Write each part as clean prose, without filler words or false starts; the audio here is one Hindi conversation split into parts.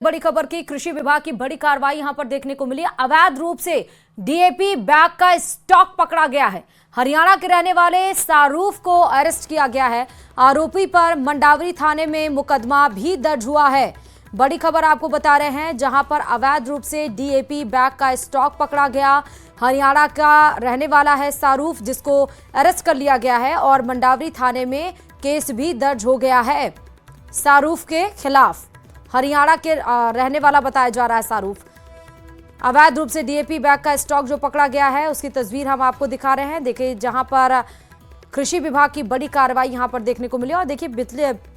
बड़ी खबर की कृषि विभाग की बड़ी कार्रवाई यहां पर देखने को मिली। अवैध रूप से डीएपी बैग का स्टॉक पकड़ा गया है। हरियाणा के रहने वाले सारूफ को अरेस्ट किया गया है। आरोपी पर मंडावरी थाने में मुकदमा भी दर्ज हुआ है। बड़ी खबर आपको बता रहे हैं, जहां पर अवैध रूप से डीएपी बैग का स्टॉक पकड़ा गया। हरियाणा का रहने वाला है सारूफ, जिसको अरेस्ट कर लिया गया है और मंडावरी थाने में केस भी दर्ज हो गया है सारूफ के खिलाफ। हरियाणा के रहने वाला बताया जा रहा है सारूफ। अवैध रूप से डीएपी बैग का स्टॉक जो पकड़ा गया है, उसकी तस्वीर हम आपको दिखा रहे हैं। देखिए, जहां पर कृषि विभाग की बड़ी कार्रवाई यहां पर देखने को मिली। और देखिए,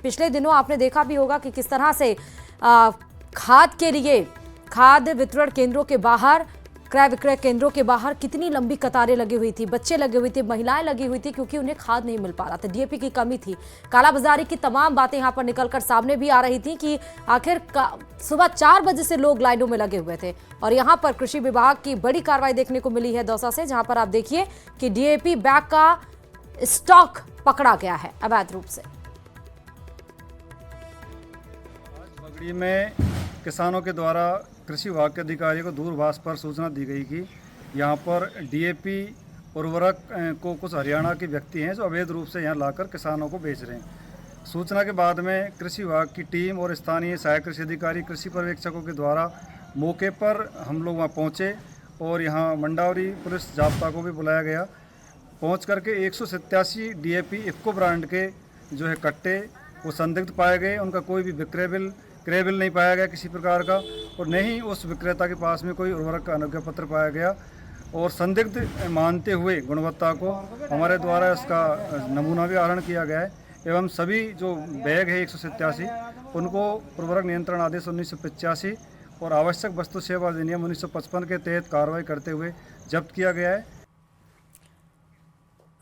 पिछले दिनों आपने देखा भी होगा कि किस तरह से खाद के लिए खाद वितरण केंद्रों के बाहर, क्रय विक्रय केंद्रों के बाहर कितनी लंबी कतारें लगी हुई थी, बच्चे लगे हुए थे, महिलाएं लगी हुई थी, क्योंकि उन्हें खाद नहीं मिल पा रहा था, डीएपी की कमी थी। कालाबाजारी की तमाम बातें यहां पर निकलकर सामने भी आ रही थी कि आखिर सुबह 4 बजे से लोग लाइनों में लगे हुए थे। और यहां पर कृषि विभाग की बड़ी कार्रवाई देखने को मिली है दौसा से, जहां पर आप देखिए कि डीएपी बैग का स्टॉक पकड़ा गया है अवैध रूप से। बगड़ी में किसानों के द्वारा कृषि विभाग के अधिकारियों को दूरभाष पर सूचना दी गई कि यहाँ पर डीएपी उर्वरक को कुछ हरियाणा के व्यक्ति हैं जो अवैध रूप से यहाँ लाकर किसानों को बेच रहे हैं। सूचना के बाद में कृषि विभाग की टीम और स्थानीय सहायक कृषि अधिकारी, कृषि पर्यवेक्षकों के द्वारा मौके पर हम लोग वहाँ पहुँचे और यहाँ मंडावरी पुलिस जाब्ता को भी बुलाया गया। पहुँच करके 187 डीएपी इफ्को ब्रांड के जो है कट्टे वो संदिग्ध पाए गए। उनका कोई भी क्रय बिल नहीं पाया गया किसी प्रकार का, और न ही उस विक्रेता के पास में कोई उर्वरक का अनुज्ञा पत्र पाया गया। और संदिग्ध मानते हुए गुणवत्ता को हमारे द्वारा इसका नमूना भी आहरण किया गया है एवं सभी जो बैग है 187 उनको उर्वरक नियंत्रण आदेश 1985 और आवश्यक वस्तु सेवा अधिनियम 1955 के तहत कार्रवाई करते हुए जब्त किया गया है।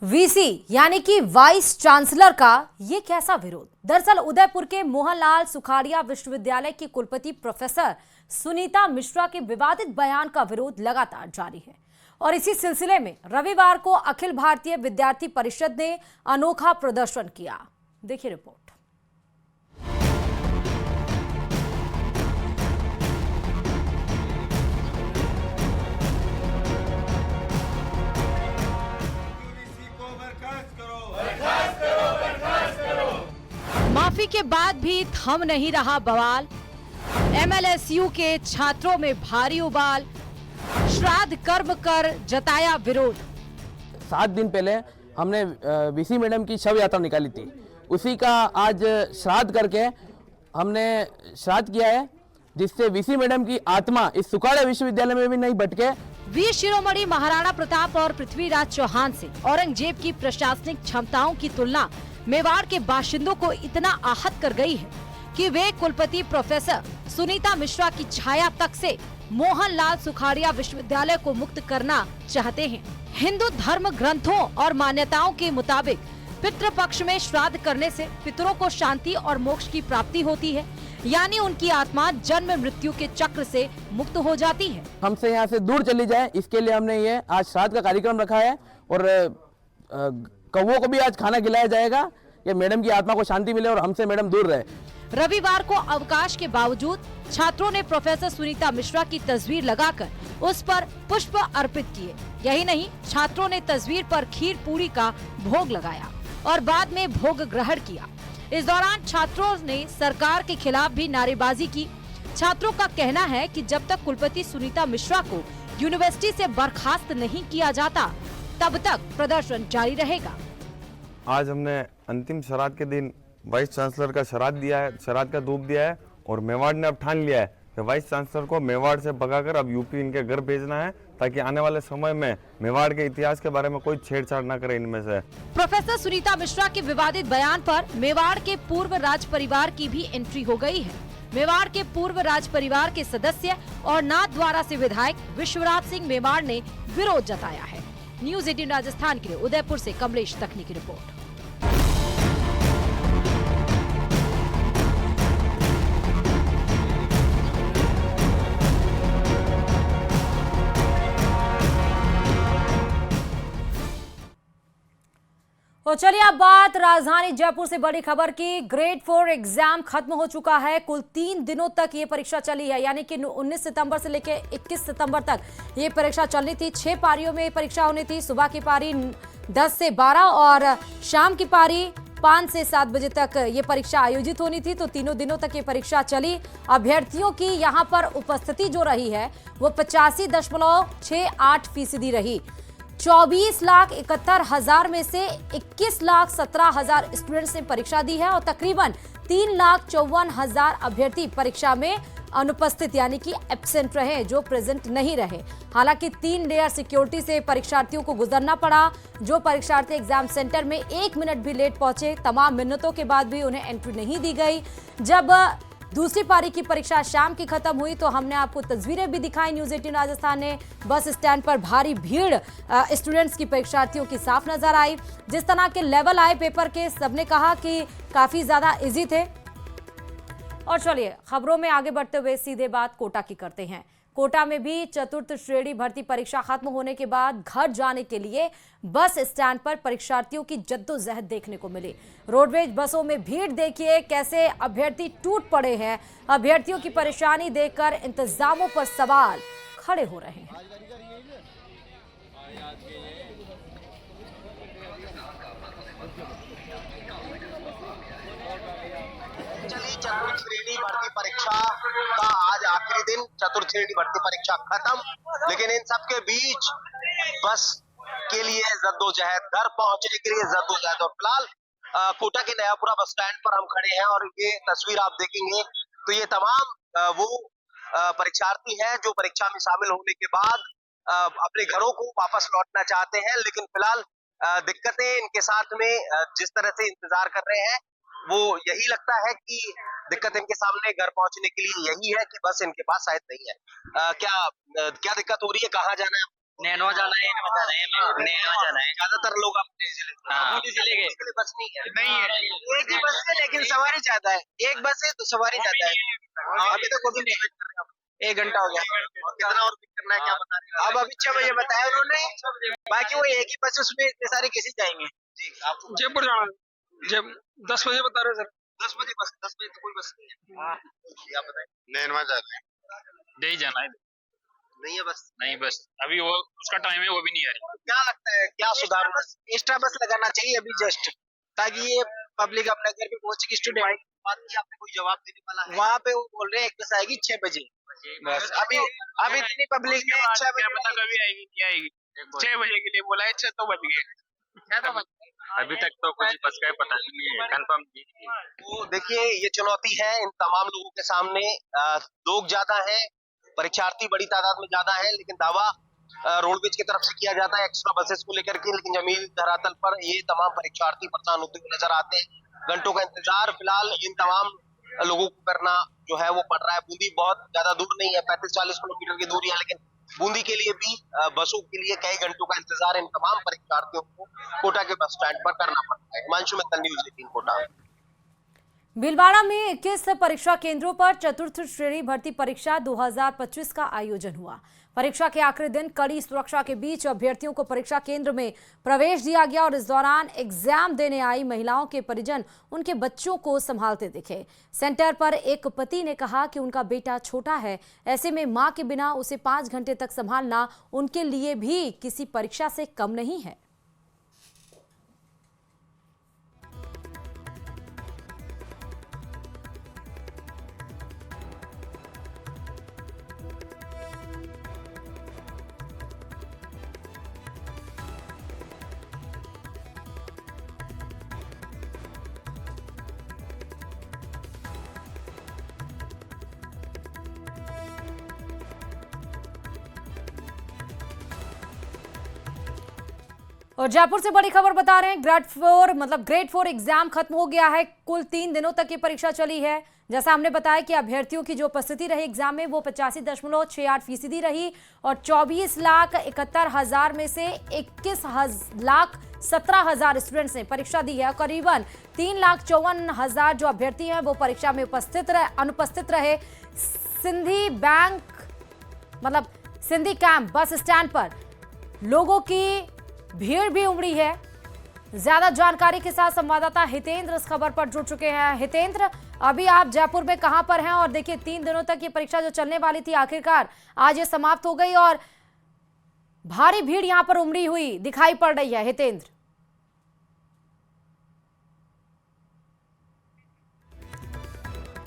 वीसी यानी कि वाइस चांसलर का ये कैसा विरोध? दरअसल उदयपुर के मोहनलाल सुखाड़िया विश्वविद्यालय की कुलपति प्रोफेसर सुनीता मिश्रा के विवादित बयान का विरोध लगातार जारी है। और इसी सिलसिले में रविवार को अखिल भारतीय विद्यार्थी परिषद ने अनोखा प्रदर्शन किया। देखिए रिपोर्ट। माफी के बाद भी थम नहीं रहा बवाल। एमएलएसयू के छात्रों में भारी उबाल। श्राद्ध कर्म कर जताया विरोध। 7 दिन पहले हमने वीसी मैडम की शव यात्रा निकाली थी, उसी का आज श्राद्ध करके हमने श्राद्ध किया है, जिससे वीसी मैडम की आत्मा इस सुखाड़िया विश्वविद्यालय में भी नहीं भटके। वीर शिरोमणि महाराणा प्रताप और पृथ्वीराज चौहान से औरंगजेब की प्रशासनिक क्षमताओं की तुलना मेवाड़ के बाशिंदों को इतना आहत कर गई है कि वे कुलपति प्रोफेसर सुनीता मिश्रा की छाया तक से मोहनलाल सुखाड़िया विश्वविद्यालय को मुक्त करना चाहते हैं। हिंदू धर्म ग्रंथों और मान्यताओं के मुताबिक पितृपक्ष में श्राद्ध करने से पितरों को शांति और मोक्ष की प्राप्ति होती है, यानी उनकी आत्मा जन्म मृत्यु के चक्र से मुक्त हो जाती है। हमसे यहाँ से दूर चली जाए, इसके लिए हमने ये आज श्राद्ध का कार्यक्रम रखा है और कौवों को भी आज खाना खिलाया जाएगा, ये मैडम की आत्मा को शांति मिले और हमसे मैडम दूर रहे। रविवार को अवकाश के बावजूद छात्रों ने प्रोफेसर सुनीता मिश्रा की तस्वीर लगाकर उस पर पुष्प अर्पित किए। यही नहीं, छात्रों ने तस्वीर पर खीर पूरी का भोग लगाया और बाद में भोग ग्रहण किया। इस दौरान छात्रों ने सरकार के खिलाफ भी नारेबाजी की। छात्रों का कहना है कि जब तक कुलपति सुनीता मिश्रा को यूनिवर्सिटी से बर्खास्त नहीं किया जाता, तब तक प्रदर्शन जारी रहेगा। आज हमने अंतिम श्राद्ध के दिन वाइस चांसलर का श्राद्ध का धूप दिया है और मेवाड़ ने अब ठान लिया है कि वाइस चांसलर को मेवाड़ से भगाकर अब यूपी इनके घर भेजना है, ताकि आने वाले समय में मेवाड़ के इतिहास के बारे में कोई छेड़छाड़ न करे इनमें से। प्रोफेसर सुनीता मिश्रा के विवादित बयान पर मेवाड़ के पूर्व राज परिवार की भी एंट्री हो गई है। मेवाड़ के पूर्व राज परिवार के सदस्य और नाथद्वारा से विधायक विश्वराज सिंह मेवाड़ ने विरोध जताया है। न्यूज 18 राजस्थान के लिए उदयपुर से कमलेश तकनी की रिपोर्ट। तो चलिए अब बात राजधानी जयपुर से बड़ी खबर की। ग्रेड 4 एग्जाम खत्म हो चुका है। कुल 3 दिनों तक ये परीक्षा चली है, यानी कि 19 सितंबर से लेकर 21 सितंबर तक ये परीक्षा चलनी थी। 6 पारियों में परीक्षा होनी थी। सुबह की पारी 10 से 12 और शाम की पारी 5 से 7 बजे तक ये परीक्षा आयोजित होनी थी। तो तीनों दिनों तक ये परीक्षा चली। अभ्यर्थियों की यहाँ पर उपस्थिति जो रही है वो 85.68% रही। 24,71,000 में से 21,17,000 स्टूडेंट्स ने परीक्षा दी है और तकरीबन 3,54,000 अभ्यर्थी परीक्षा में अनुपस्थित यानी कि एब्सेंट रहे, जो प्रेजेंट नहीं रहे। हालांकि 3 लेयर सिक्योरिटी से परीक्षार्थियों को गुजरना पड़ा। जो परीक्षार्थी एग्जाम सेंटर में 1 मिनट भी लेट पहुंचे, तमाम मिन्नतों के बाद भी उन्हें एंट्री नहीं दी गई। जब दूसरी पारी की परीक्षा शाम की खत्म हुई तो हमने आपको तस्वीरें भी दिखाई। न्यूज़ 18 राजस्थान ने बस स्टैंड पर भारी भीड़ स्टूडेंट्स की परीक्षार्थियों की साफ नजर आई। जिस तरह के लेवल आए पेपर के, सबने कहा कि काफी ज्यादा इजी थे। और चलिए खबरों में आगे बढ़ते हुए सीधे बात कोटा की करते हैं। कोटा में भी चतुर्थ श्रेणी भर्ती परीक्षा खत्म होने के बाद घर जाने के लिए बस स्टैंड पर परीक्षार्थियों की जद्दोजहद देखने को मिली। रोडवेज बसों में भीड़ देखिए कैसे अभ्यर्थी टूट पड़े हैं। अभ्यर्थियों की परेशानी देखकर इंतजामों पर सवाल खड़े हो रहे हैं। चतुर्थ श्रेणी भर्ती परीक्षा का आज आखिरी दिन। चतुर्थ श्रेणी भर्ती परीक्षा खत्म, लेकिन इन सब के बीच बस के लिए जद्दोजहद, घर पहुंचने के लिए जद्दोजहद। और फिलहाल कोटा के नयापुरा बस स्टैंड पर हम खड़े हैं और ये तस्वीर आप देखेंगे तो ये तमाम वो परीक्षार्थी हैं जो परीक्षा में शामिल होने के बाद अपने घरों को वापस लौटना चाहते हैं, लेकिन फिलहाल दिक्कतें इनके साथ में जिस तरह से इंतजार कर रहे हैं वो यही लगता है कि दिक्कत इनके सामने घर पहुंचने के लिए यही है कि बस इनके पास शायद नहीं है। क्या दिक्कत हो रही है? कहाँ जाना है? नैनवा जाना है, बता रहे हैं। नैनवा जाना है। ज्यादातर लोग अपने जिले के बस नहीं है। एक ही बस है लेकिन सवारी ज्यादा है। एक बस है तो सवारी ज्यादा है। अभी तक वो भी नहीं, 1 घंटा हो गया। कितना और पिक करना है क्या बता रहे हैं? अब अभी 6 बजे बताया उन्होंने, बाकी वो एक ही बस उसमें इतने सारे कैसे जाएंगे? जयपुर जाना है। जब 10 बजे बता रहे सर। 10 बजे बस, 10 बजे तो कोई बस नहीं है। आप बताएं। नैनवा जाना है, नहीं जाना है। नहीं है बस। नहीं बस अभी वो उसका टाइम है, वो भी नहीं आ रही। क्या लगता है क्या सुधार? एक्स्ट्रा बस लगाना चाहिए अभी जस्ट, ताकि ये पब्लिक अपने घर पे पहुंचे। स्टूडेंट बात की आपने कोई जवाब देने वाला है? वहाँ पे वो बोल रहे हैं एक बस आएगी 6 बजे बस। अभी इतनी पब्लिक में 6 बजे पता कभी आएगी नहीं आएगी। 6 बजे के लिए बोला है, 6 तो बज गए। अभी तक तो कुछ बस का पता नहीं है, कंफर्म नहीं। तो देखिए ये चुनौती है इन तमाम लोगों के सामने। लोग ज्यादा हैं, परीक्षार्थी बड़ी तादाद में ज्यादा है, लेकिन दावा रोडवेज की तरफ से किया जाता है एक्स्ट्रा बसेस को लेकर के, लेकिन जमीन धरातल पर ये तमाम परीक्षार्थी परेशान होते हुए नजर आते हैं। घंटों का इंतजार फिलहाल इन तमाम लोगों को करना जो है वो पड़ रहा है। बूंदी बहुत ज्यादा दूर नहीं है, 35-40 किलोमीटर की दूरी है, लेकिन बूंदी के लिए भी बसों के लिए कई घंटों का इंतजार इन तमाम परीक्षार्थियों को कोटा के बस स्टैंड पर करना पड़ता है। हिमांशु मित्तल, न्यूज़ 18 कोटा। भीलवाड़ा में 21 परीक्षा केंद्रों पर चतुर्थ श्रेणी भर्ती परीक्षा 2025 का आयोजन हुआ। परीक्षा के आखिरी दिन कड़ी सुरक्षा के बीच अभ्यर्थियों को परीक्षा केंद्र में प्रवेश दिया गया और इस दौरान एग्जाम देने आई महिलाओं के परिजन उनके बच्चों को संभालते दिखे। सेंटर पर एक पति ने कहा कि उनका बेटा छोटा है, ऐसे में मां के बिना उसे 5 घंटे तक संभालना उनके लिए भी किसी परीक्षा से कम नहीं है। और जयपुर से बड़ी खबर बता रहे हैं। ग्रेड 4 एग्जाम खत्म हो गया है। कुल 3 दिनों तक ये परीक्षा चली है। जैसा हमने बताया कि अभ्यर्थियों की जो उपस्थिति रही एग्जाम में वो 85.68% रही और 24,71,000 में से 21,17,000 स्टूडेंट्स ने परीक्षा दी है। करीबन 3,54,000 जो अभ्यर्थी हैं वो परीक्षा में अनुपस्थित रहे। सिंधी कैंप बस स्टैंड पर लोगों की भीड़ भी उमड़ी है। ज्यादा जानकारी के साथ संवाददाता हितेंद्र इस खबर पर जुड़ चुके हैं। हितेंद्र, अभी आप जयपुर में कहां पर हैं? और देखिए 3 दिनों तक ये परीक्षा जो चलने वाली थी आखिरकार आज ये समाप्त हो गई और भारी भीड़ यहां पर उमड़ी हुई दिखाई पड़ रही है। हितेंद्र,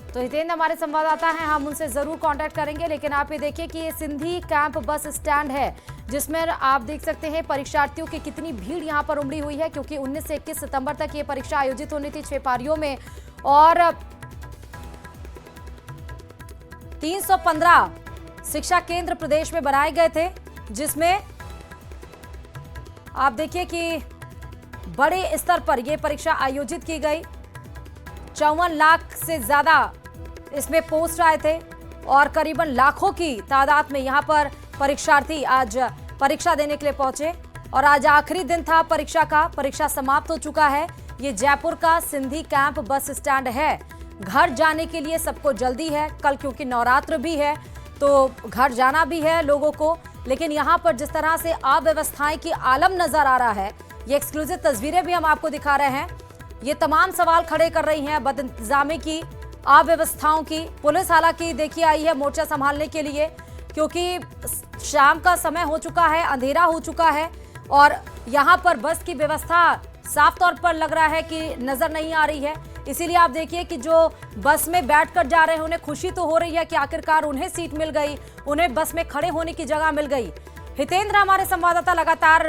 तो हितेंद्र हमारे संवाददाता हैं, हम उनसे जरूर कांटेक्ट करेंगे। लेकिन आप ये देखिए कि ये सिंधी कैंप बस स्टैंड है जिसमें आप देख सकते हैं परीक्षार्थियों की कितनी भीड़ यहां पर उमड़ी हुई है, क्योंकि 19 से 21 सितंबर तक ये परीक्षा आयोजित होनी थी 6 पारियों में और 315 शिक्षा केंद्र प्रदेश में बनाए गए थे, जिसमें आप देखिए कि बड़े स्तर पर यह परीक्षा आयोजित की गई। 54 लाख से ज्यादा इसमें पोस्ट आए थे और करीबन लाखों की तादाद में यहां पर परीक्षार्थी आज परीक्षा देने के लिए पहुंचे और आज आखिरी दिन था परीक्षा का। परीक्षा समाप्त हो चुका है। ये जयपुर का सिंधी कैंप बस स्टैंड है। घर जाने के लिए सबको जल्दी है, कल क्योंकि नवरात्र भी है तो घर जाना भी है लोगों को। लेकिन यहाँ पर जिस तरह से अव्यवस्थाएं की आलम नजर आ रहा है, ये एक्सक्लूसिव तस्वीरें भी हम आपको दिखा रहे हैं। ये तमाम सवाल खड़े कर रही हैं बदइंतजामी की, अव्यवस्थाओं की। पुलिस हालांकि देखिए आई है मोर्चा संभालने के लिए, क्योंकि शाम का समय हो चुका है, अंधेरा हो चुका है और यहाँ पर बस की व्यवस्था साफ तौर पर लग रहा है कि नजर नहीं आ रही है। इसीलिए आप देखिए कि जो बस में बैठकर जा रहे हैं उन्हें खुशी तो हो रही है कि आखिरकार उन्हें सीट मिल गई, उन्हें बस में खड़े होने की जगह मिल गई। हितेंद्र हमारे संवाददाता लगातार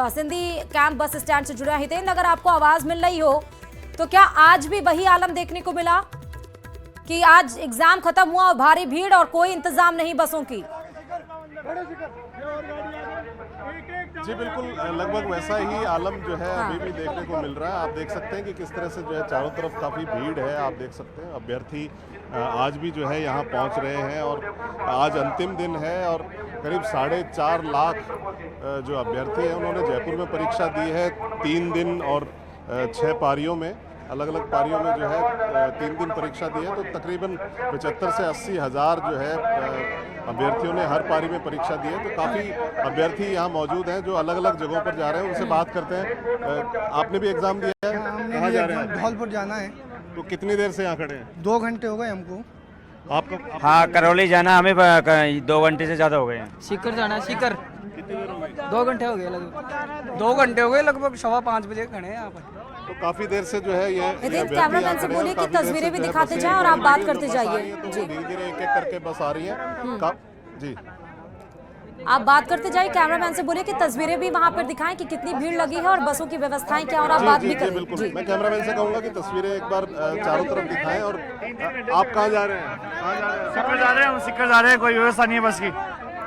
सिंधी कैंप बस स्टैंड से जुड़े हैं। हितेंद्र, अगर आपको आवाज मिल रही हो तो क्या आज भी वही आलम देखने को मिला कि आज एग्जाम खत्म हुआ और भारी भीड़ और कोई इंतजाम नहीं बसों की? जी बिल्कुल, लगभग वैसा ही आलम जो है अभी भी देखने को मिल रहा है। आप देख सकते हैं कि किस तरह से जो है चारों तरफ काफ़ी भीड़ है। आप देख सकते हैं अभ्यर्थी आज भी जो है यहाँ पहुँच रहे हैं और आज अंतिम दिन है और करीब 4.5 लाख जो अभ्यर्थी हैं उन्होंने जयपुर में परीक्षा दी है 3 दिन और 6 पारियों में। अलग अलग पारियों में जो है 3 दिन परीक्षा दी है, तो तकरीबन 75 से 80 हज़ार जो है अभ्यर्थियों ने हर पारी में परीक्षा दी है। तो काफ़ी अभ्यर्थी यहाँ मौजूद हैं जो अलग अलग जगहों पर जा रहे हैं, उनसे बात करते हैं। आपने भी एग्ज़ाम दिया है? कहाँ जा रहे हैं? धौलपुर जाना है। तो कितनी देर से यहाँ खड़े हैं? 2 घंटे हो गए हमको। आपका? हाँ, करौली जाना हमें 2 घंटे से ज़्यादा हो गए हैं। सीकर जाना है। सीकर कितनी देर हो गई? 2 घंटे हो गए लगभग। 2 घंटे हो गए लगभग, 5:15 बजे खड़े हैं यहाँ पर। तो काफ़ी देर से जो है ये कैमरामैन से बोलिए कि तस्वीरें भी दिखाते जाएं और आप बात करते जाइए। धीरे धीरे एक एक करके बस आ रही है। जी आप बात करते जाइए, कैमरामैन से बोलिए कि तस्वीरें भी वहां पर दिखाएं कि कितनी भीड़ लगी है और बसों की व्यवस्थाएं क्या, और आप बात भी करें। बिल्कुल, मैं कैमरामैन से कहूंगा कि तस्वीरें एक बार चारों तरफ दिखाएं। और आप कहाँ जा रहे हैं? सिक्कर जा रहे हैं, हम सिक्कर जा रहे हैं, कोई व्यवस्था नहीं है बस की।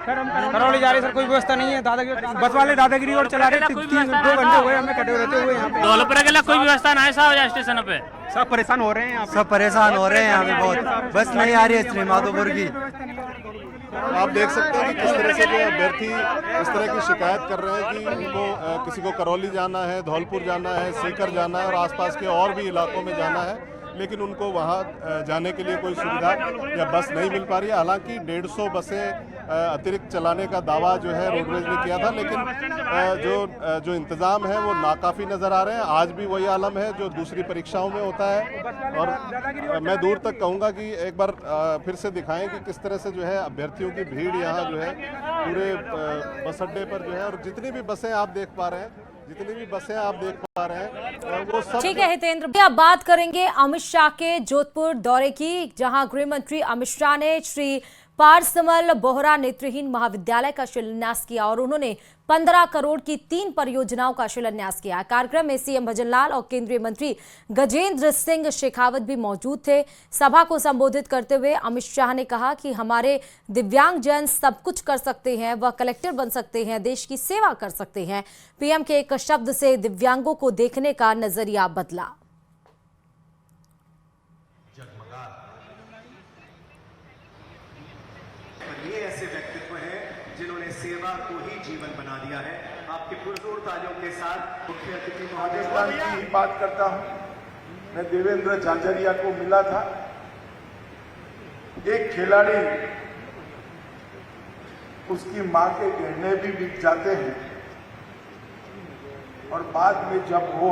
करौली जा रहे सर, कोई व्यवस्था नहीं है। दादागिरी बस वाले दादागिरी और चला रहे। 2 घंटे हुए हमें कटे रहते हुए यहाँ पे। धौलपुर के लिए कोई व्यवस्था नहीं है साहब स्टेशन पे। सब परेशान हो रहे हैं, सब परेशान हो रहे हैं यहाँ पे बहुत। बस नहीं आ रही है श्री माधोपुर की। आप देख सकते हैं कि किस तरह से जो अभ्यर्थी इस तरह की शिकायत कर रहे हैं कि उनको किसी को करौली जाना है, धौलपुर जाना है, सीकर जाना है और आसपास के और भी इलाकों में जाना है, लेकिन उनको वहाँ जाने के लिए कोई सुविधा या बस नहीं मिल पा रही है। हालांकि 150 बसें अतिरिक्त चलाने का दावा जो है रोडवेज ने किया था, लेकिन जो इंतज़ाम है वो नाकाफ़ी नज़र आ रहे हैं। आज भी वही आलम है जो दूसरी परीक्षाओं में होता है। और मैं दूर तक कहूँगा कि एक बार फिर से दिखाएं कि किस तरह से जो है अभ्यर्थियों की भीड़ यहाँ जो है पूरे बस अड्डे पर जो है। और जितनी भी बसें आप देख पा रहे हैं, जितनी भी बसें आप देख पा रहे हैं वो सब। ठीक है हितेंद्र, अब बात करेंगे अमित शाह के जोधपुर दौरे की, जहां गृह मंत्री अमित शाह ने श्री पारसमल बोहरा नेत्रहीन महाविद्यालय का शिलान्यास किया और उन्होंने 15 करोड़ की 3 परियोजनाओं का शिलान्यास किया। कार्यक्रम में सीएम भजनलाल और केंद्रीय मंत्री गजेंद्र सिंह शेखावत भी मौजूद थे। सभा को संबोधित करते हुए अमित शाह ने कहा कि हमारे दिव्यांगजन सब कुछ कर सकते हैं, वह कलेक्टर बन सकते हैं, देश की सेवा कर सकते हैं। पीएम के एक शब्द से दिव्यांगों को देखने का नजरिया बदला। ये ऐसे व्यक्तित्व हैं जिन्होंने सेवा को ही जीवन बना दिया है। आपके पुरजोर तालियों के साथ मुख्य अतिथि राजस्थान की ही बात करता हूं। मैं देवेंद्र झांझरिया को मिला था। एक खिलाड़ी, उसकी मां के गहने भी बिक जाते हैं, और बाद में जब वो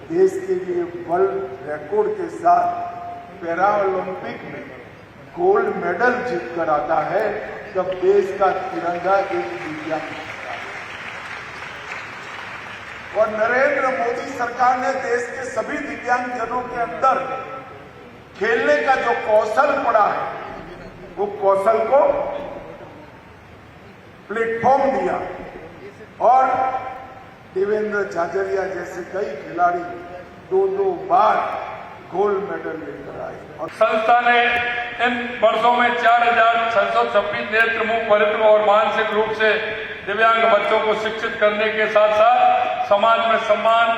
देश के लिए वर्ल्ड रिकॉर्ड के साथ पैरा ओलंपिक में गोल्ड मेडल जीत कर आता है, तब देश का तिरंगा एक दिव्यांग होता है। और नरेंद्र मोदी सरकार ने देश के सभी दिव्यांगजनों के अंदर खेलने का जो कौशल पड़ा है, वो कौशल को प्लेटफॉर्म दिया और देवेंद्र झाझरिया जैसे कई खिलाड़ी 2-2 बार गोल्ड मेडल लेकर आए। और संस्था ने इन वर्षों में 4,626 नेत्र, मुख, वरिष्ठ और मानसिक रूप से दिव्यांग बच्चों को शिक्षित करने के साथ साथ समाज में सम्मान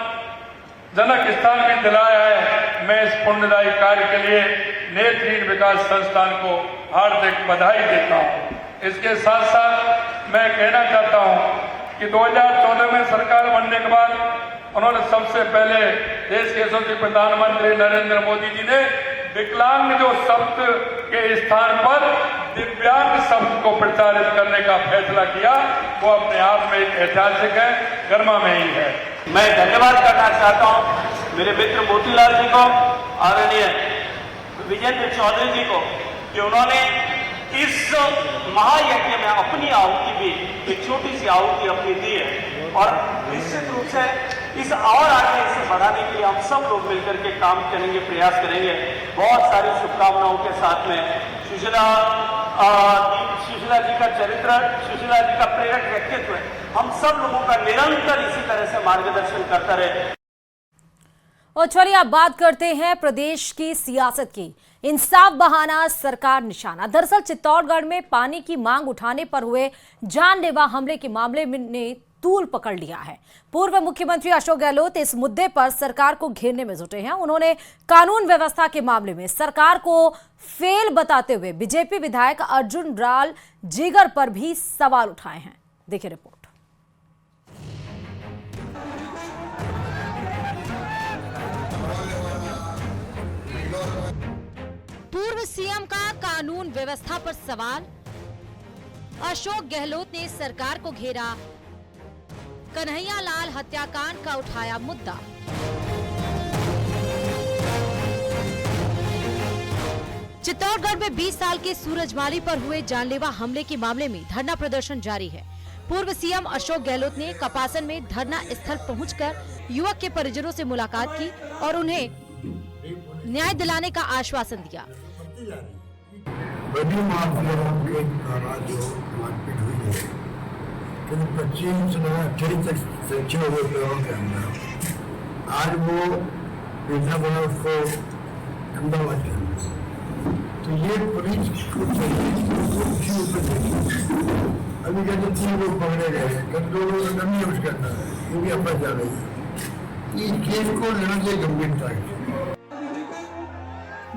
जनक स्थान भी दिलाया है। मैं इस पुण्यदायी कार्य के लिए नेत्रहीन विकास संस्थान को हार्दिक बधाई देता हूं। इसके साथ साथ मैं कहना चाहता हूं कि 2014 में सरकार बनने के बाद उन्होंने सबसे पहले देश के यशस्वी प्रधानमंत्री नरेंद्र मोदी जी ने विकलांग जो शब्द के स्थान पर दिव्यांग शब्द को प्रचारित करने का फैसला किया, वो अपने आप में एक ऐतिहासिक है, गर्मा में ही है। मैं धन्यवाद करना चाहता हूं मेरे मित्र मोतीलाल जी को, आदरणीय विजेंद्र चौधरी जी को, कि उन्होंने इस महायज्ञ में अपनी आहुति भी, एक छोटी सी आहुति अपनी दी है। और निश्चित रूप से इस और आगे इसे बढ़ाने के लिए हम सब लोग मिलकर के काम करेंगे, प्रयास करेंगे। बहुत सारी शुभकामनाओं के साथ में सुशीला जी का चरित्र, सुशीला जी का प्रेरक व्यक्तित्व, हम सब लोगों का निरंतर इसी तरह से मार्गदर्शन करता रहे। और चलिए अब बात करते हैं प्रदेश की सियासत की। इंसाफ बहाना, सरकार निशाना। दरअसल चित्तौड़गढ़ में पानी की मांग उठाने पर हुए जानलेवा हमले के मामले ने तूल पकड़ लिया है। पूर्व मुख्यमंत्री अशोक गहलोत इस मुद्दे पर सरकार को घेरने में जुटे हैं। उन्होंने कानून व्यवस्था के मामले में सरकार को फेल बताते हुए बीजेपी विधायक अर्जुन राल जीगर पर भी सवाल उठाए हैं। देखिए रिपोर्ट। पूर्व सीएम का कानून व्यवस्था पर सवाल। अशोक गहलोत ने सरकार को घेरा, कन्हैया लाल हत्याकांड का उठाया मुद्दा। चित्तौड़गढ़ में 20 साल के सूरजमाली पर हुए जानलेवा हमले के मामले में धरना प्रदर्शन जारी है। पूर्व सीएम अशोक गहलोत ने कपासन में धरना स्थल पहुंचकर युवक के परिजनों से मुलाकात की और उन्हें न्याय दिलाने का आश्वासन दिया। बड़ी माफियाओं के द्वारा जो मारपीट हुई है, 25 से 28 तक सेक्शन हुए लोगों के अंदर, आज वो पैसा बना उसको अहमदाबाद के अंदर, तो ये पुलिस को चाहिए अभी कहते 3 लोग पकड़े गए, 2 लोगों का दम नहीं उसके अंदर, वो भी अफवाह जा रही है। इस केस को लेना चाहिए गंभीरता से।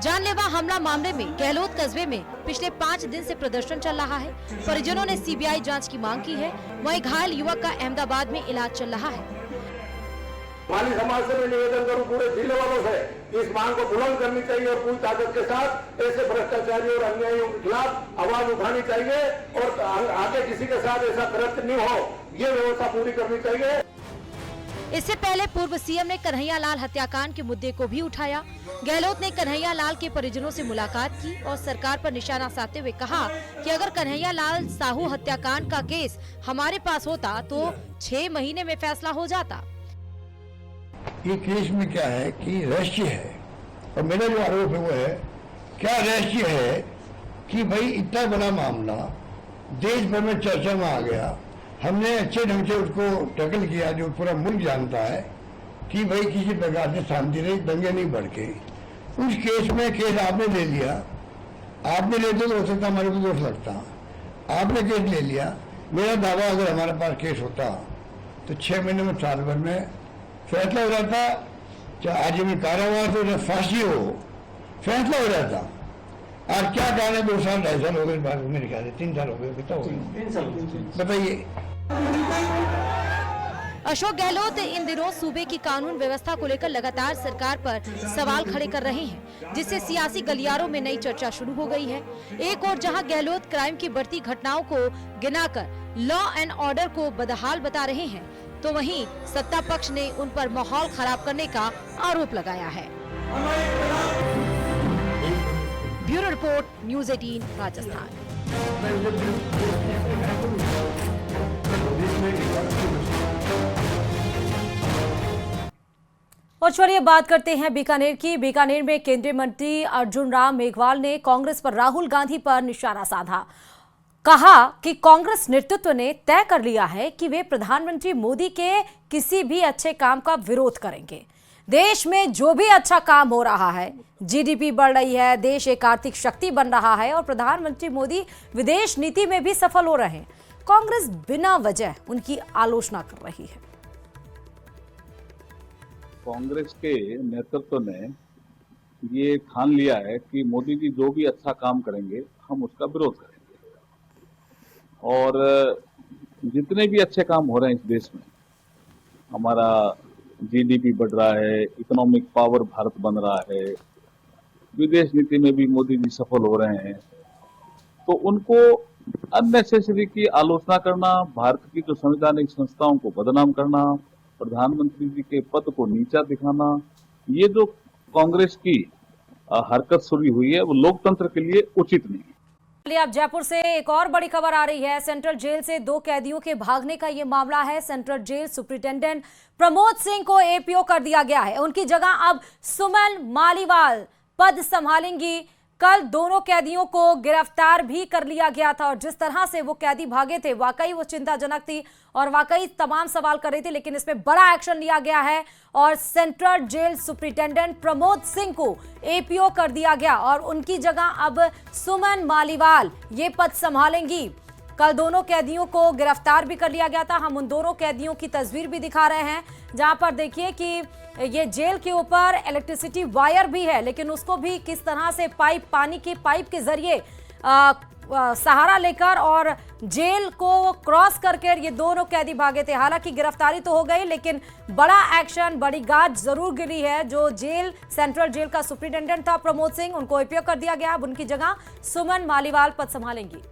जानलेवा हमला मामले में गहलोत कस्बे में पिछले 5 दिन से प्रदर्शन चल रहा है। परिजनों ने सीबीआई जांच की मांग की है। वहीं घायल युवक का अहमदाबाद में इलाज चल रहा है। माली समाज से मैं निवेदन करूं पूरे जिले वालों से, इस मांग को बुलंद करनी चाहिए और पूरी ताकत के साथ ऐसे भ्रष्टाचारियों और अन्यायियों के खिलाफ आवाज उठानी चाहिए और आगे किसी के साथ ऐसा कृत्य नहीं हो, ये व्यवस्था पूरी करनी चाहिए। इससे पहले पूर्व सीएम ने कन्हैया लाल हत्याकांड के मुद्दे को भी उठाया। गहलोत ने कन्हैया लाल के परिजनों से मुलाकात की और सरकार पर निशाना साधते हुए कहा कि अगर कन्हैया लाल साहू हत्याकांड का केस हमारे पास होता तो 6 महीने में फैसला हो जाता। ये केस में क्या है कि रहस्य है, और मेरा जो आरोप है वो है, क्या रहस्य है कि भाई इतना बड़ा मामला देश भर में चर्चा में आ गया, हमने अच्छे ढंग से उसको टैकल किया, जो पूरा मुल्क जानता है कि भाई किसी प्रकार से शांति रही, दंगे नहीं भड़के। उस केस में केस आपने ले लिया, आपने लेते तो हो सकता हमारे को दोष लगता, आपने केस ले लिया। मेरा दावा अगर हमारे पास केस होता तो 6 महीने में, साल भर में फैसला हो जाता, चाहे आजीवन कारावास हो, फांसी हो, फैसला हो जाता। आज क्या कारण है 2 साल 2.5 साल हो गए, मेरे ख्याल से 3 साल हो गए, बताइए। अशोक गहलोत इन दिनों सूबे की कानून व्यवस्था को लेकर लगातार सरकार पर सवाल खड़े कर रहे हैं, जिससे सियासी गलियारों में नई चर्चा शुरू हो गई है। एक और जहां गहलोत क्राइम की बढ़ती घटनाओं को गिनाकर लॉ एंड ऑर्डर को बदहाल बता रहे हैं, तो वहीं सत्ता पक्ष ने उन पर माहौल खराब करने का आरोप लगाया है। Bureau report, news 18 Rajasthan. और चलिए बात करते हैं बीकानेर की। बीकानेर में केंद्रीय मंत्री अर्जुन राम मेघवाल ने कांग्रेस पर राहुल गांधी पर निशाना साधा। कहा कि कांग्रेस नेतृत्व ने तय कर लिया है कि वे प्रधानमंत्री मोदी के किसी भी अच्छे काम का विरोध करेंगे। देश में जो भी अच्छा काम हो रहा है, जीडीपी बढ़ रही है, देश एक आर्थिक शक्ति बन रहा है और प्रधानमंत्री मोदी विदेश नीति में भी सफल हो रहे हैं, कांग्रेस बिना वजह उनकी आलोचना कर रही है। कांग्रेस के नेतृत्व ने ये ठान लिया है कि मोदी जी जो भी अच्छा काम करेंगे हम उसका विरोध करेंगे और जितने भी अच्छे काम हो रहे हैं इस देश में, हमारा जीडीपी बढ़ रहा है, इकोनॉमिक पावर भारत बन रहा है, विदेश नीति में भी मोदी जी सफल हो रहे हैं, तो उनको अननेसेसरी की आलोचना करना, भारत की जो संवैधानिक संस्थाओं को बदनाम करना, प्रधानमंत्री जी के पद को नीचा दिखाना, ये जो कांग्रेस की हरकत शुरू हुई है वो लोकतंत्र के लिए उचित नहीं है। अब जयपुर से एक और बड़ी खबर आ रही है। सेंट्रल जेल से 2 कैदियों के भागने का ये मामला है। Central jail superintendent Pramod Singh को एपीओ कर दिया गया है। उनकी जगह अब सुमन मालीवाल पद संभालेंगी। कल दोनों कैदियों को गिरफ्तार भी कर लिया गया था और जिस तरह से वो कैदी भागे थे वाकई वो चिंताजनक थी और वाकई तमाम सवाल कर रही थी, लेकिन इसमें बड़ा एक्शन लिया गया है और central jail superintendent Pramod Singh को एपीओ कर दिया गया और उनकी जगह अब सुमन मालीवाल ये पद संभालेंगी। कल दोनों कैदियों को गिरफ्तार भी कर लिया गया था। हम उन दोनों कैदियों की तस्वीर भी दिखा रहे हैं, जहां पर देखिए कि ये जेल के ऊपर इलेक्ट्रिसिटी वायर भी है, लेकिन उसको भी किस तरह से पानी की पाइप के जरिए सहारा लेकर और जेल को क्रॉस करके ये दोनों कैदी भागे थे। हालांकि गिरफ्तारी तो हो गई, लेकिन बड़ा एक्शन, बड़ी गाज जरूर गिरी है। जो सेंट्रल जेल का सुपरिटेंडेंट था प्रमोद सिंह, उनको एपीओ कर दिया गया। अब उनकी जगह सुमन मालीवाल पद संभालेंगी।